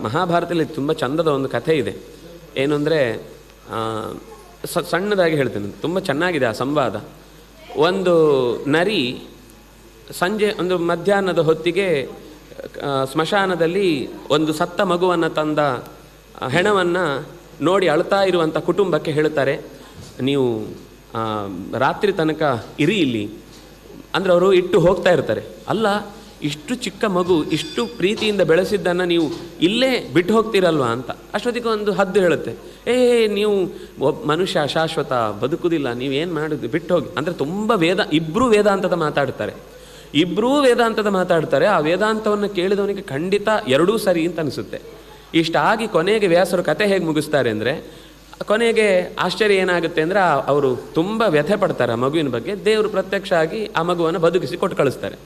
ಮಹಾಭಾರತದಲ್ಲಿ ತುಂಬ ಚಂದದ ಒಂದು ಕಥೆ ಇದೆ. ಏನು ಅಂದರೆ, ಸಣ್ಣದಾಗಿ ಹೇಳ್ತೇನೆ, ತುಂಬ ಚೆನ್ನಾಗಿದೆ ಆ ಸಂವಾದ. ಒಂದು ನರಿ ಸಂಜೆ ಒಂದು ಮಧ್ಯಾಹ್ನದ ಹೊತ್ತಿಗೆ ಸ್ಮಶಾನದಲ್ಲಿ ಒಂದು ಸತ್ತ ಮಗುವನ್ನು ತಂದ ಹೆಣವನ್ನು ನೋಡಿ ಅಳ್ತಾ ಇರುವಂಥ ಕುಟುಂಬಕ್ಕೆ ಹೇಳ್ತಾರೆ, ನೀವು ರಾತ್ರಿ ತನಕ ಇರಿ ಇಲ್ಲಿ. ಅಂದರೆ ಅವರು ಇಟ್ಟು ಹೋಗ್ತಾ ಇರ್ತಾರೆ. ಅಲ್ಲ, ಇಷ್ಟು ಚಿಕ್ಕ ಮಗು ಇಷ್ಟು ಪ್ರೀತಿಯಿಂದ ಬೆಳೆಸಿದ್ದನ್ನು ನೀವು ಇಲ್ಲೇ ಬಿಟ್ಟು ಹೋಗ್ತೀರಲ್ವಾ ಅಂತ. ಅಷ್ಟೊತ್ತಿಗೆ ಒಂದು ಹದ್ದು ಹೇಳುತ್ತೆ, ನೀವು ಮನುಷ್ಯ ಶಾಶ್ವತ ಬದುಕುವುದಿಲ್ಲ, ನೀವೇನು ಮಾಡೋದು, ಬಿಟ್ಟು ಹೋಗಿ. ಅಂದರೆ ತುಂಬ ಇಬ್ಬರೂ ವೇದಾಂತದ ಮಾತಾಡ್ತಾರೆ. ಆ ವೇದಾಂತವನ್ನು ಕೇಳಿದವನಿಗೆ ಖಂಡಿತ ಎರಡೂ ಸರಿ ಅಂತ ಅನಿಸುತ್ತೆ. ಇಷ್ಟಾಗಿ ಕೊನೆಗೆ ವ್ಯಾಸರು ಕತೆ ಹೇಗೆ ಮುಗಿಸ್ತಾರೆ ಅಂದರೆ, ಕೊನೆಗೆ ಆಶ್ಚರ್ಯ ಏನಾಗುತ್ತೆ ಅಂದರೆ, ಅವರು ತುಂಬ ವ್ಯಥೆ ಪಡ್ತಾರೆ ಆ ಮಗುವಿನ ಬಗ್ಗೆ. ದೇವರು ಪ್ರತ್ಯಕ್ಷ ಆಗಿ ಆ ಮಗುವನ್ನು ಬದುಕಿಸಿ ಕೊಟ್ಟು ಕಳಿಸ್ತಾರೆ.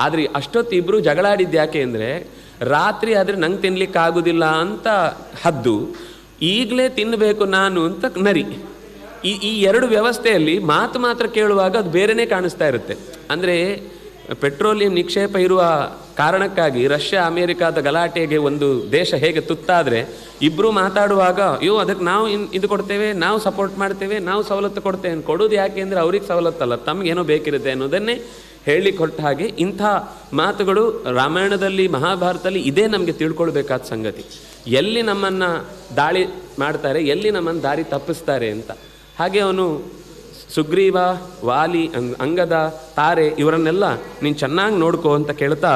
ಆದರೆ ಅಷ್ಟೊತ್ತು ಇಬ್ಬರು ಜಗಳಾಡಿದ್ದು ಯಾಕೆ ಅಂದರೆ, ರಾತ್ರಿ ಆದರೆ ನಂಗೆ ತಿನ್ನಲಿಕ್ಕಾಗೋದಿಲ್ಲ ಅಂತ ಹದ್ದು, ಈಗಲೇ ತಿನ್ನಬೇಕು ನಾನು ಅಂತ ನರಿ. ಈ ಎರಡು ವ್ಯವಸ್ಥೆಯಲ್ಲಿ ಮಾತ್ರ ಕೇಳುವಾಗ ಅದು ಬೇರೆಯೇ ಕಾಣಿಸ್ತಾ ಇರುತ್ತೆ. ಅಂದರೆ ಪೆಟ್ರೋಲಿಯಂ ನಿಕ್ಷೇಪ ಇರುವ ಕಾರಣಕ್ಕಾಗಿ ರಷ್ಯಾ ಅಮೇರಿಕಾದ ಗಲಾಟೆಗೆ ಒಂದು ದೇಶ ಹೇಗೆ ತುತ್ತಾದರೆ, ಇಬ್ಬರು ಮಾತಾಡುವಾಗ ಅದಕ್ಕೆ ನಾವು ಇದು ಕೊಡ್ತೇವೆ, ನಾವು ಸಪೋರ್ಟ್ ಮಾಡ್ತೇವೆ, ನಾವು ಸವಲತ್ತು ಕೊಡ್ತೇವೆ. ಕೊಡೋದು ಯಾಕೆ ಅಂದರೆ ಅವ್ರಿಗೆ ಸವಲತ್ತಲ್ಲ, ತಮಗೇನೋ ಬೇಕಿರುತ್ತೆ ಅನ್ನೋದನ್ನೇ ಹೇಳಿ ಕೊಟ್ಟ ಹಾಗೆ ಇಂಥ ಮಾತುಗಳು ರಾಮಾಯಣದಲ್ಲಿ ಮಹಾಭಾರತದಲ್ಲಿ ಇದೇ ನಮಗೆ ತಿಳ್ಕೊಳ್ಬೇಕಾದ ಸಂಗತಿ. ಎಲ್ಲಿ ನಮ್ಮನ್ನು ದಾಳಿ ಮಾಡ್ತಾರೆ, ಎಲ್ಲಿ ನಮ್ಮನ್ನು ದಾರಿ ತಪ್ಪಿಸ್ತಾರೆ ಅಂತ. ಹಾಗೆ ಅವನು ಸುಗ್ರೀವ, ವಾಲಿ, ಅಂಗದ, ತಾರೆ ಇವರನ್ನೆಲ್ಲ ನೀನು ಚೆನ್ನಾಗಿ ನೋಡ್ಕೋ ಅಂತ ಕೇಳ್ತಾ